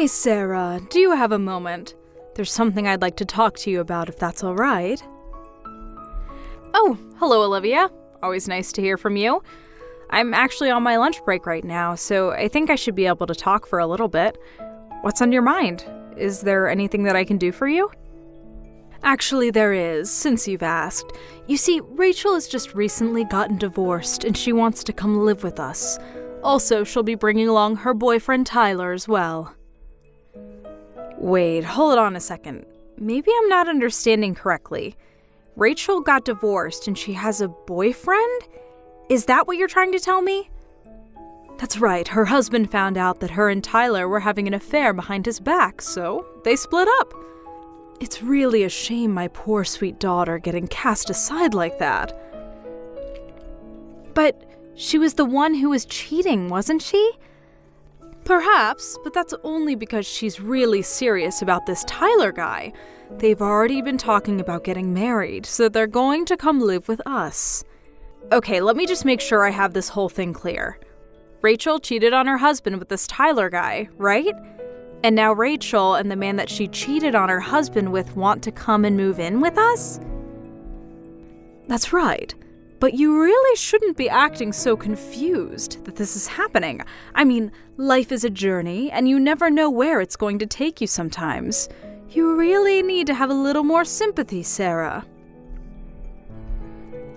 Hey Sarah, do you have a moment? There's something I'd like to talk to you about if that's all right. Oh, hello Olivia. Always nice to hear from you. I'm actually on my lunch break right now, so I think I should be able to talk for a little bit. What's on your mind? Is there anything that I can do for you? Actually, there is, since you've asked. You see, Rachel has just recently gotten divorced and she wants to come live with us. Also, she'll be bringing along her boyfriend Tyler as well. Wait, hold on a second. Maybe I'm not understanding correctly. Rachel got divorced and she has a boyfriend? Is that what you're trying to tell me? That's right, her husband found out that her and Tyler were having an affair behind his back, so they split up. It's really a shame my poor sweet daughter getting cast aside like that. But she was the one who was cheating, wasn't she? Perhaps, but that's only because she's really serious about this Tyler guy. They've already been talking about getting married, so they're going to come live with us. Okay, let me just make sure I have this whole thing clear. Rachel cheated on her husband with this Tyler guy, right? And now Rachel and the man that she cheated on her husband with want to come and move in with us? That's right. But you really shouldn't be acting so confused that this is happening. I mean, life is a journey, and you never know where it's going to take you sometimes. You really need to have a little more sympathy, Sarah.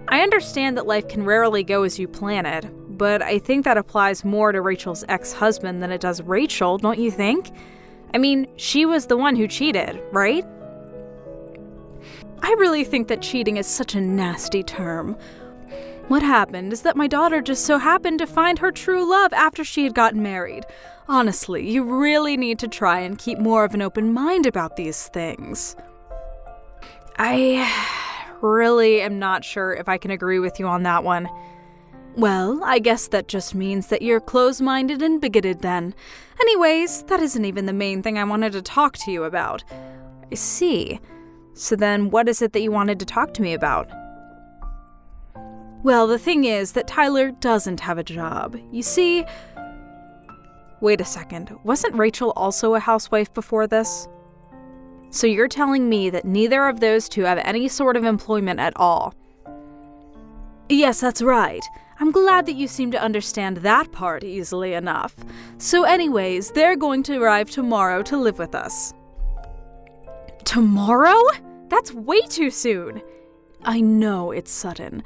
I understand that life can rarely go as you plan it, but I think that applies more to Rachel's ex-husband than it does Rachel, don't you think? I mean, she was the one who cheated, right? I really think that cheating is such a nasty term. What happened is that my daughter just so happened to find her true love after she had gotten married. Honestly, you really need to try and keep more of an open mind about these things. I really am not sure if I can agree with you on that one. Well, I guess that just means that you're close-minded and bigoted then. Anyways, that isn't even the main thing I wanted to talk to you about. I see. So then what is it that you wanted to talk to me about? Well, the thing is that Tyler doesn't have a job. You see... Wait a second, wasn't Rachel also a housewife before this? So you're telling me that neither of those two have any sort of employment at all? Yes, that's right. I'm glad that you seem to understand that part easily enough. So anyways, they're going to arrive tomorrow to live with us. Tomorrow? That's way too soon. I know it's sudden.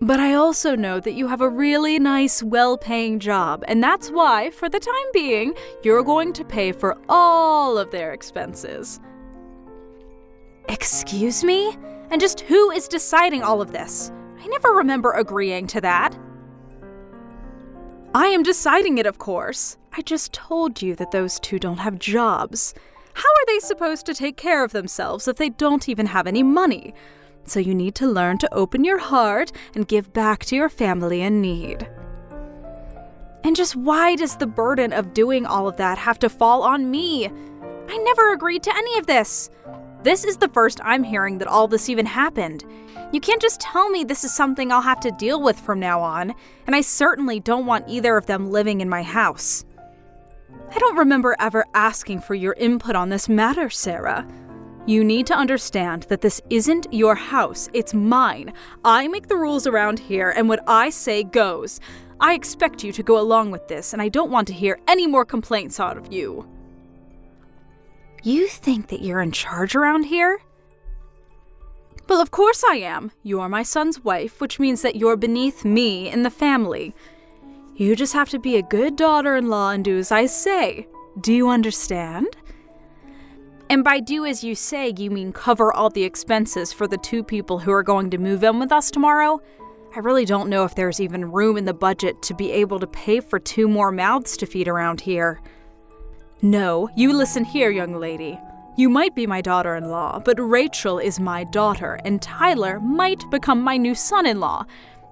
But I also know that you have a really nice, well-paying job, and that's why, for the time being, you're going to pay for all of their expenses. Excuse me? And just who is deciding all of this? I never remember agreeing to that. I am deciding it, of course. I just told you that those two don't have jobs. How are they supposed to take care of themselves if they don't even have any money? So you need to learn to open your heart and give back to your family in need. And just why does the burden of doing all of that have to fall on me? I never agreed to any of this. This is the first I'm hearing that all this even happened. You can't just tell me this is something I'll have to deal with from now on, and I certainly don't want either of them living in my house. I don't remember ever asking for your input on this matter, Sarah. You need to understand that this isn't your house, it's mine. I make the rules around here, and what I say goes. I expect you to go along with this, and I don't want to hear any more complaints out of you. You think that you're in charge around here? Well, of course I am. You're my son's wife, which means that you're beneath me in the family. You just have to be a good daughter-in-law and do as I say. Do you understand? And by do as you say, you mean cover all the expenses for the two people who are going to move in with us tomorrow? I really don't know if there's even room in the budget to be able to pay for 2 more mouths to feed around here. No, you listen here, young lady. You might be my daughter-in-law, but Rachel is my daughter, and Tyler might become my new son-in-law.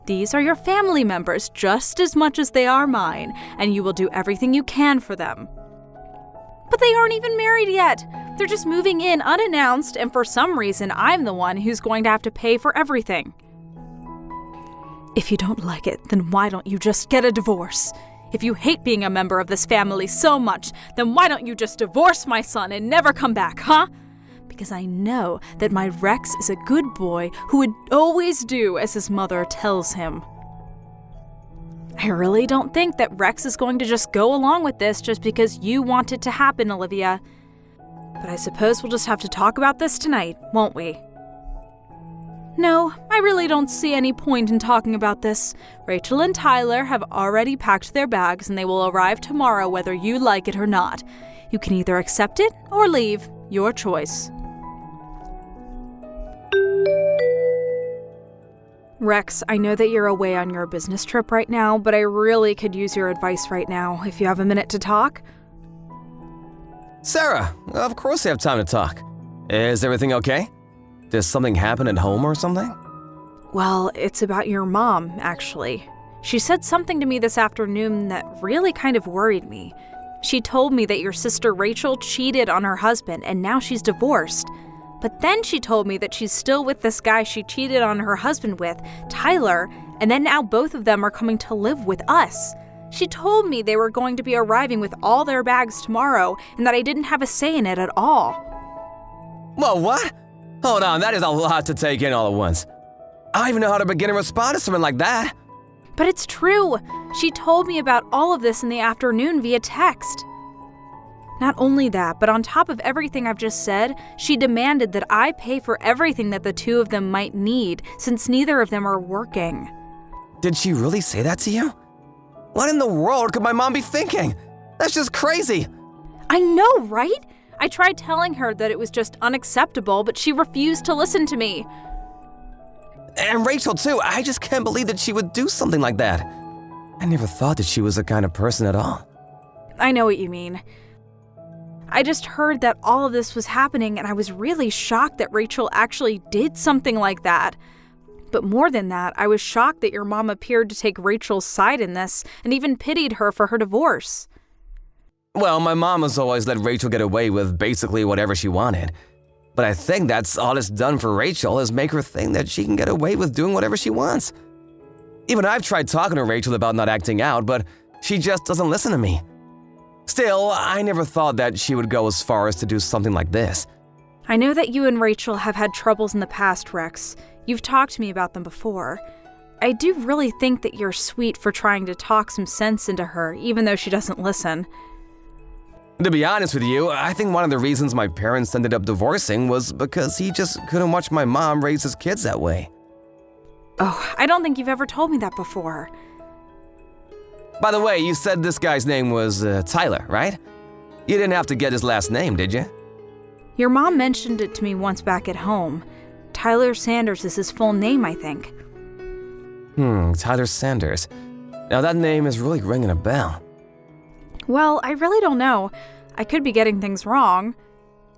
These are your family members just as much as they are mine, and you will do everything you can for them. But they aren't even married yet. They're just moving in unannounced, and for some reason, I'm the one who's going to have to pay for everything. If you don't like it, then why don't you just get a divorce? If you hate being a member of this family so much, then why don't you just divorce my son and never come back, huh? Because I know that my Rex is a good boy who would always do as his mother tells him. I really don't think that Rex is going to just go along with this just because you want it to happen, Olivia. But I suppose we'll just have to talk about this tonight, won't we? No, I really don't see any point in talking about this. Rachel and Tyler have already packed their bags and they will arrive tomorrow whether you like it or not. You can either accept it or leave. Your choice. Rex, I know that you're away on your business trip right now, but I really could use your advice right now, if you have a minute to talk. Sarah, of course I have time to talk. Is everything okay? Did something happen at home or something? Well, it's about your mom, actually. She said something to me this afternoon that really kind of worried me. She told me that your sister Rachel cheated on her husband and now she's divorced. But then she told me that she's still with this guy she cheated on her husband with, Tyler, and then now both of them are coming to live with us. She told me they were going to be arriving with all their bags tomorrow and that I didn't have a say in it at all. Whoa, what? Hold on, that is a lot to take in all at once. I don't even know how to begin a response to something like that. But it's true. She told me about all of this in the afternoon via text. Not only that, but on top of everything I've just said, she demanded that I pay for everything that the two of them might need, since neither of them are working. Did she really say that to you? What in the world could my mom be thinking? That's just crazy. I know, right? I tried telling her that it was just unacceptable, but she refused to listen to me. And Rachel too, I just can't believe that she would do something like that. I never thought that she was the kind of person at all. I know what you mean. I just heard that all of this was happening and I was really shocked that Rachel actually did something like that. But more than that, I was shocked that your mom appeared to take Rachel's side in this and even pitied her for her divorce. Well, my mom has always let Rachel get away with basically whatever she wanted. But I think that's all it's done for Rachel is make her think that she can get away with doing whatever she wants. Even I've tried talking to Rachel about not acting out, but she just doesn't listen to me. Still, I never thought that she would go as far as to do something like this. I know that you and Rachel have had troubles in the past, Rex. You've talked to me about them before. I do really think that you're sweet for trying to talk some sense into her, even though she doesn't listen. To be honest with you, I think one of the reasons my parents ended up divorcing was because he just couldn't watch my mom raise his kids that way. Oh, I don't think you've ever told me that before. By the way, you said this guy's name was Tyler, right? You didn't have to get his last name, did you? Your mom mentioned it to me once back at home. Tyler Sanders is his full name, I think. Tyler Sanders. Now that name is really ringing a bell. Well, I really don't know. I could be getting things wrong.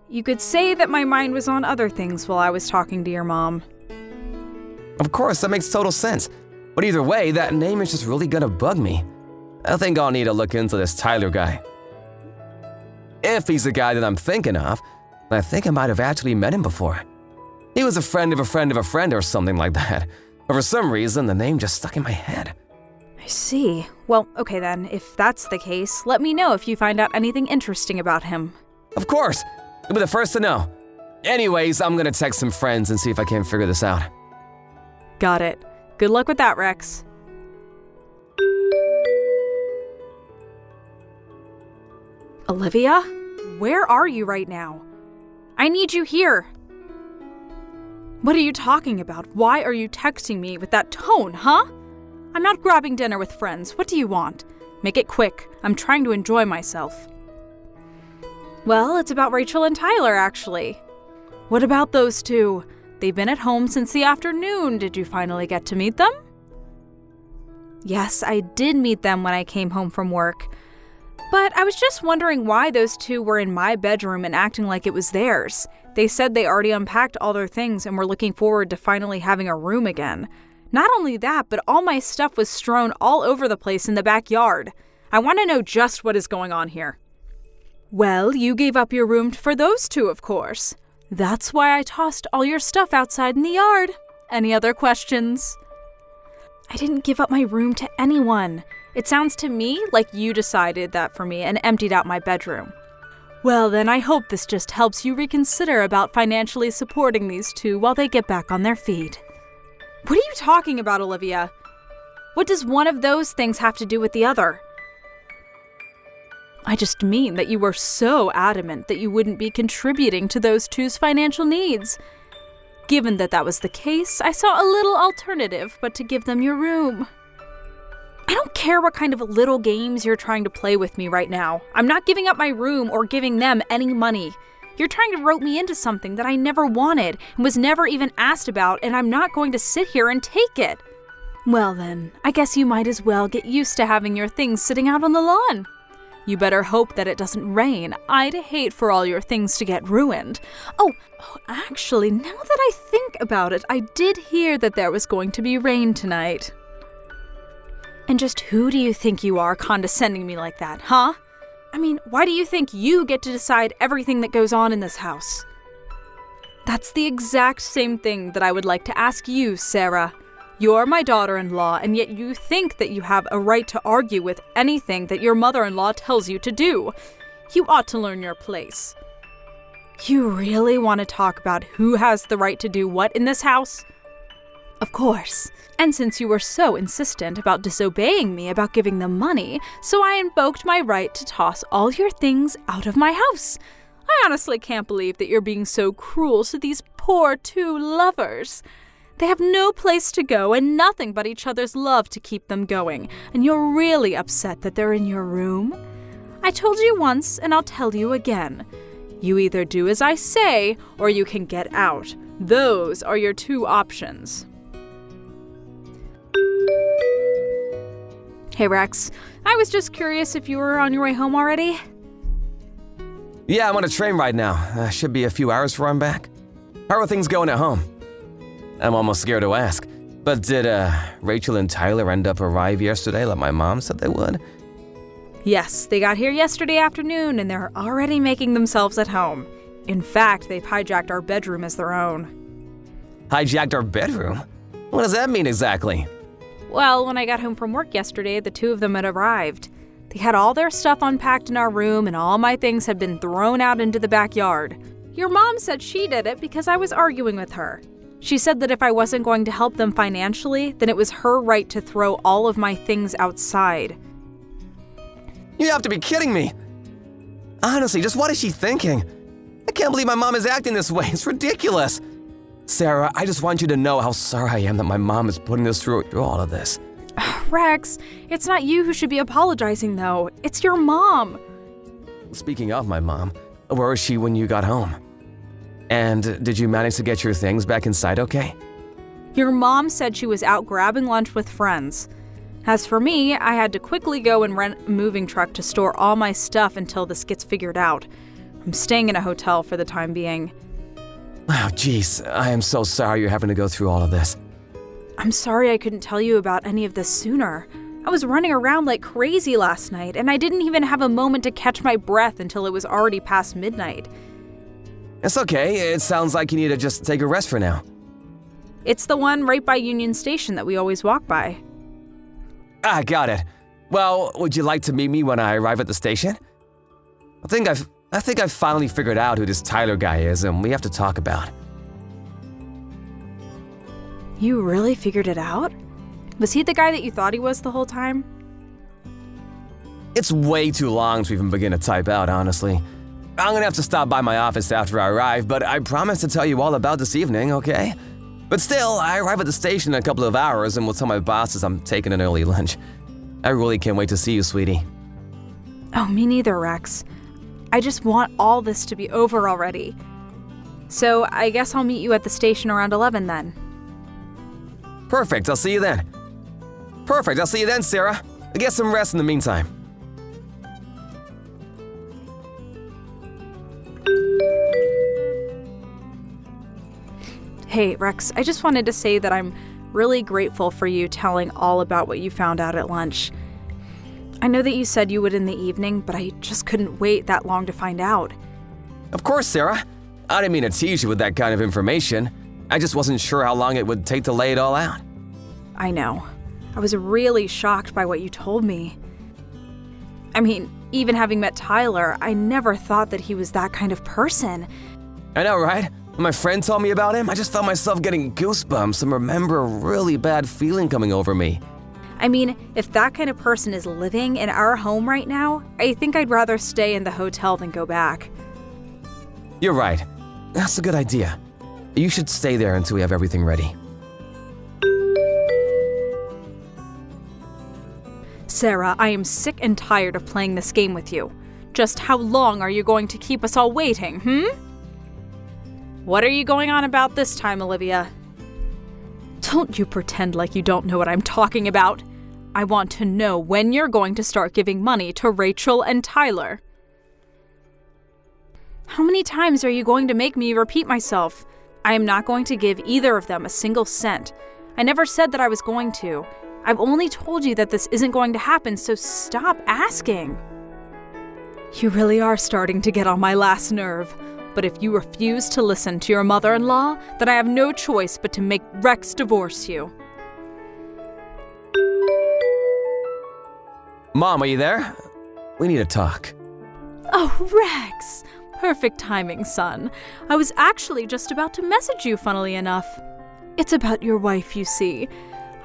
You could say that my mind was on other things while I was talking to your mom. Of course, that makes total sense. But either way, that name is just really gonna bug me. I think I'll need to look into this Tyler guy. If he's the guy that I'm thinking of, I think I might have actually met him before. He was a friend of a friend of a friend or something like that. But for some reason, the name just stuck in my head. I see. Well, okay then, if that's the case, let me know if you find out anything interesting about him. Of course! You'll be the first to know. Anyways, I'm gonna text some friends and see if I can figure this out. Got it. Good luck with that, Rex. Olivia? Where are you right now? I need you here. What are you talking about? Why are you texting me with that tone, huh? I'm not grabbing dinner with friends. What do you want? Make it quick. I'm trying to enjoy myself. Well, it's about Rachel and Tyler, actually. What about those two? They've been at home since the afternoon. Did you finally get to meet them? Yes, I did meet them when I came home from work. But I was just wondering why those two were in my bedroom and acting like it was theirs. They said they already unpacked all their things and were looking forward to finally having a room again. Not only that, but all my stuff was strewn all over the place in the backyard. I want to know just what is going on here. Well, you gave up your room for those two, of course. That's why I tossed all your stuff outside in the yard. Any other questions? I didn't give up my room to anyone. It sounds to me like you decided that for me and emptied out my bedroom. Well, then I hope this just helps you reconsider about financially supporting these two while they get back on their feet. What are you talking about, Olivia? What does one of those things have to do with the other? I just mean that you were so adamant that you wouldn't be contributing to those two's financial needs. Given that that was the case, I saw a little alternative but to give them your room. I don't care what kind of little games you're trying to play with me right now. I'm not giving up my room or giving them any money. You're trying to rope me into something that I never wanted and was never even asked about, and I'm not going to sit here and take it. Well then, I guess you might as well get used to having your things sitting out on the lawn. You better hope that it doesn't rain. I'd hate for all your things to get ruined. Oh, actually, now that I think about it, I did hear that there was going to be rain tonight. And just who do you think you are condescending me like that, huh? I mean, why do you think you get to decide everything that goes on in this house? That's the exact same thing that I would like to ask you, Sarah. You're my daughter-in-law, and yet you think that you have a right to argue with anything that your mother-in-law tells you to do. You ought to learn your place. You really want to talk about who has the right to do what in this house? Of course. And since you were so insistent about disobeying me about giving them money, so I invoked my right to toss all your things out of my house. I honestly can't believe that you're being so cruel to these poor two lovers. They have no place to go and nothing but each other's love to keep them going, and you're really upset that they're in your room? I told you once, and I'll tell you again. You either do as I say, or you can get out. Those are your two options. Hey Rex, I was just curious if you were on your way home already? Yeah, I'm on a train right now. Should be a few hours before I'm back. How are things going at home? I'm almost scared to ask. But did Rachel and Tyler end up arrive yesterday like my mom said they would? Yes, they got here yesterday afternoon and they're already making themselves at home. In fact, they've hijacked our bedroom as their own. Hijacked our bedroom? What does that mean exactly? Well, when I got home from work yesterday, the two of them had arrived. They had all their stuff unpacked in our room and all my things had been thrown out into the backyard. Your mom said she did it because I was arguing with her. She said that if I wasn't going to help them financially, then it was her right to throw all of my things outside. You have to be kidding me! Honestly, just what is she thinking? I can't believe my mom is acting this way. It's ridiculous. Sarah, I just want you to know how sorry I am that my mom is putting us through all of this. Rex, it's not you who should be apologizing, though. It's your mom. Speaking of my mom, where was she when you got home? And did you manage to get your things back inside okay? Your mom said she was out grabbing lunch with friends. As for me, I had to quickly go and rent a moving truck to store all my stuff until this gets figured out. I'm staying in a hotel for the time being. Oh, jeez, I am so sorry you're having to go through all of this. I'm sorry I couldn't tell you about any of this sooner. I was running around like crazy last night, and I didn't even have a moment to catch my breath until it was already past midnight. It's okay, it sounds like you need to just take a rest for now. It's the one right by Union Station that we always walk by. Ah, got it. Well, would you like to meet me when I arrive at the station? I think I've finally figured out who this Tyler guy is, and we have to talk about. You really figured it out? Was he the guy that you thought he was the whole time? It's way too long to even begin to type out, honestly. I'm gonna have to stop by my office after I arrive, but I promise to tell you all about this evening, okay? But still, I arrive at the station in a couple of hours and will tell my bosses I'm taking an early lunch. I really can't wait to see you, sweetie. Oh, me neither, Rex. I just want all this to be over already. So I guess I'll meet you at the station around 11 then. Perfect, I'll see you then. Perfect, I'll see you then, Sarah. Get some rest in the meantime. Hey, Rex, I just wanted to say that I'm really grateful for you telling all about what you found out at lunch. I know that you said you would in the evening, but I just couldn't wait that long to find out. Of course, Sarah. I didn't mean to tease you with that kind of information. I just wasn't sure how long it would take to lay it all out. I know. I was really shocked by what you told me. I mean, even having met Tyler, I never thought that he was that kind of person. I know, right? When my friend told me about him, I just felt myself getting goosebumps and remember a really bad feeling coming over me. I mean, if that kind of person is living in our home right now, I think I'd rather stay in the hotel than go back. You're right. That's a good idea. You should stay there until we have everything ready. Sarah, I am sick and tired of playing this game with you. Just how long are you going to keep us all waiting, What are you going on about this time, Olivia? Don't you pretend like you don't know what I'm talking about. I want to know when you're going to start giving money to Rachel and Tyler. How many times are you going to make me repeat myself? I am not going to give either of them a single cent. I never said that I was going to. I've only told you that this isn't going to happen, so stop asking. You really are starting to get on my last nerve. But if you refuse to listen to your mother-in-law, then I have no choice but to make Rex divorce you. Mom, are you there? We need to talk. Oh, Rex! Perfect timing, son. I was actually just about to message you, funnily enough. It's about your wife, you see.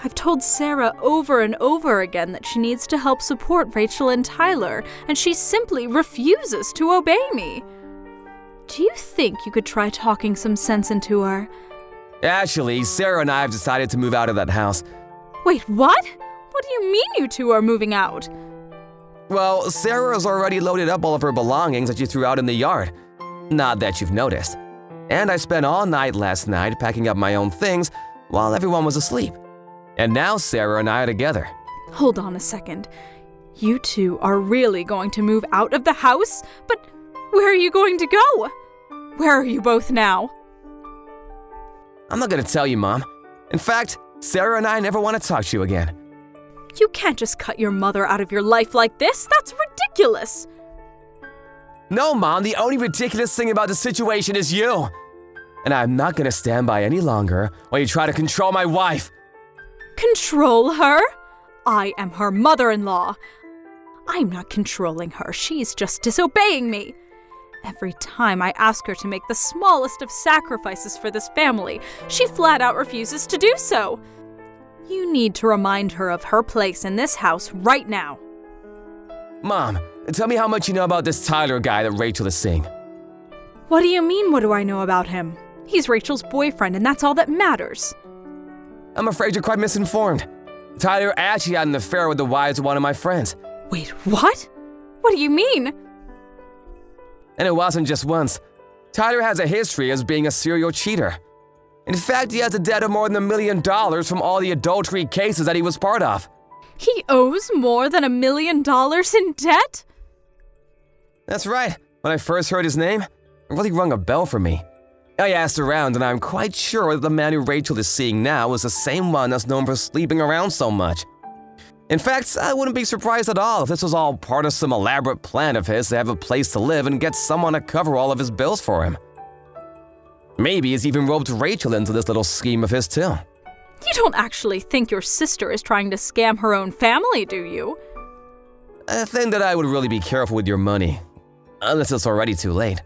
I've told Sarah over and over again that she needs to help support Rachel and Tyler, and she simply refuses to obey me. Do you think you could try talking some sense into her? Actually, Sarah and I have decided to move out of that house. Wait, what? What do you mean you two are moving out? Well, Sarah has already loaded up all of her belongings that you threw out in the yard. Not that you've noticed. And I spent all night last night packing up my own things while everyone was asleep. And now Sarah and I are together. Hold on a second. You two are really going to move out of the house? But where are you going to go? Where are you both now? I'm not going to tell you, Mom. In fact, Sarah and I never want to talk to you again. You can't just cut your mother out of your life like this. That's ridiculous. No, Mom, the only ridiculous thing about the situation is you. And I'm not going to stand by any longer while you try to control my wife. Control her? I am her mother-in-law. I'm not controlling her. She's just disobeying me. Every time I ask her to make the smallest of sacrifices for this family, she flat out refuses to do so. You need to remind her of her place in this house right now. Mom, tell me how much you know about this Tyler guy that Rachel is seeing. What do you mean, what do I know about him? He's Rachel's boyfriend, and that's all that matters. I'm afraid you're quite misinformed. Tyler actually had an affair with the wives of one of my friends. Wait, what? What do you mean? And it wasn't just once. Tyler has a history as being a serial cheater. In fact, he has a debt of more than $1 million from all the adultery cases that he was part of. He owes more than $1 million in debt? That's right. When I first heard his name, it really rung a bell for me. I asked around, and I'm quite sure that the man who Rachel is seeing now is the same one that's known for sleeping around so much. In fact, I wouldn't be surprised at all if this was all part of some elaborate plan of his to have a place to live and get someone to cover all of his bills for him. Maybe he's even roped Rachel into this little scheme of his too. You don't actually think your sister is trying to scam her own family, do you? I think that I would really be careful with your money, unless it's already too late.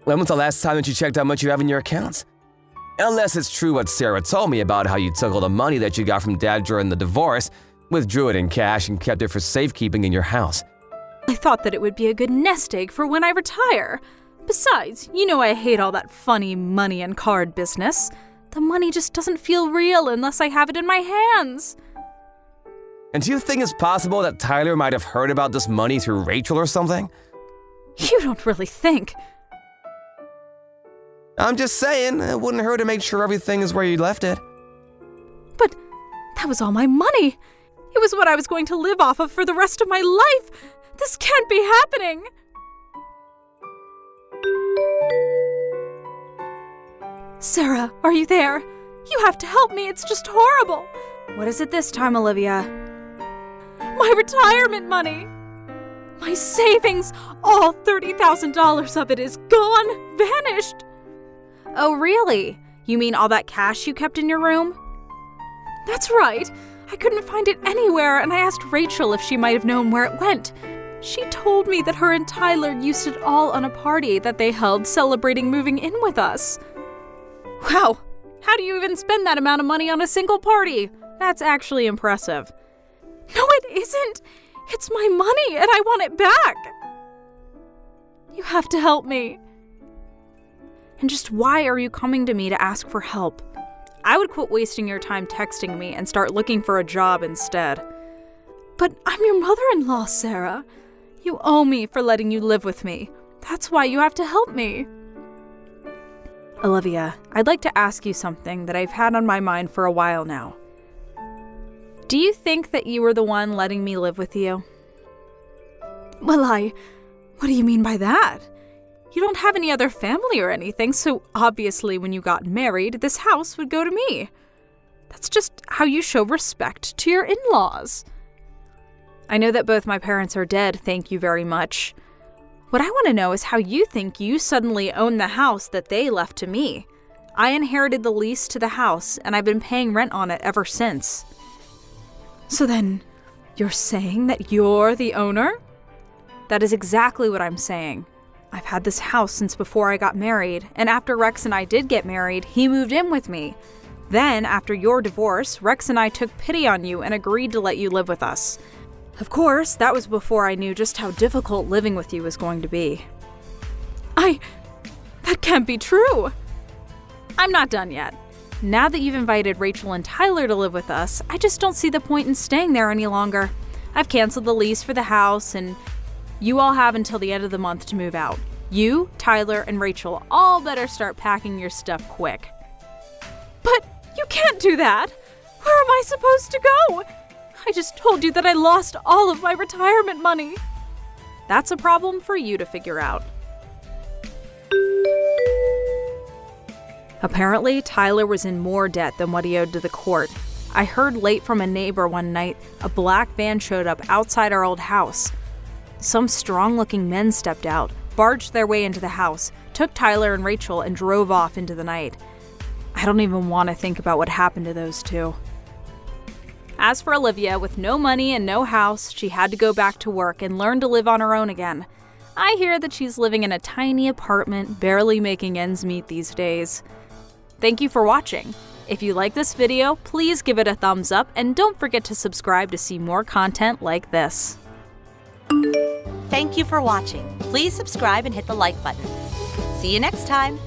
When was the last time that you checked how much you have in your accounts? Unless it's true what Sarah told me about how you took all the money that you got from Dad during the divorce, withdrew it in cash, and kept it for safekeeping in your house. I thought that it would be a good nest egg for when I retire. Besides, you know I hate all that funny money and card business. The money just doesn't feel real unless I have it in my hands. And do you think it's possible that Tyler might have heard about this money through Rachel or something? You don't really think. I'm just saying, it wouldn't hurt to make sure everything is where you left it. But that was all my money. It was what I was going to live off of for the rest of my life. This can't be happening. Sarah, are you there? You have to help me. It's just horrible. What is it this time, Olivia? My retirement money. My savings, all $30,000 of it is gone, vanished. Oh, really? You mean all that cash you kept in your room? That's right. I couldn't find it anywhere, and I asked Rachel if she might have known where it went. She told me that her and Tyler used it all on a party that they held celebrating moving in with us. Wow, how do you even spend that amount of money on a single party? That's actually impressive. No, it isn't. It's my money, and I want it back. You have to help me. And just why are you coming to me to ask for help? I would quit wasting your time texting me and start looking for a job instead. But I'm your mother-in-law, Sarah. You owe me for letting you live with me. That's why you have to help me. Olivia, I'd like to ask you something that I've had on my mind for a while now. Do you think that you were the one letting me live with you? Well, what do you mean by that? You don't have any other family or anything, so obviously when you got married, this house would go to me. That's just how you show respect to your in-laws. I know that both my parents are dead, thank you very much. What I want to know is how you think you suddenly own the house that they left to me. I inherited the lease to the house, and I've been paying rent on it ever since. So then, you're saying that you're the owner? That is exactly what I'm saying. I've had this house since before I got married, and after Rex and I did get married, he moved in with me. Then, after your divorce, Rex and I took pity on you and agreed to let you live with us. Of course, that was before I knew just how difficult living with you was going to be. That can't be true. I'm not done yet. Now that you've invited Rachel and Tyler to live with us, I just don't see the point in staying there any longer. I've canceled the lease for the house, and you all have until the end of the month to move out. You, Tyler, and Rachel all better start packing your stuff quick. But you can't do that! Where am I supposed to go? I just told you that I lost all of my retirement money. That's a problem for you to figure out. Apparently, Tyler was in more debt than what he owed to the court. I heard late from a neighbor one night, a black van showed up outside our old house. Some strong-looking men stepped out, barged their way into the house, took Tyler and Rachel, and drove off into the night. I don't even want to think about what happened to those two. As for Olivia, with no money and no house, she had to go back to work and learn to live on her own again. I hear that she's living in a tiny apartment, barely making ends meet these days. Thank you for watching. If you like this video, please give it a thumbs up and don't forget to subscribe to see more content like this. Thank you for watching. Please subscribe and hit the like button. See you next time.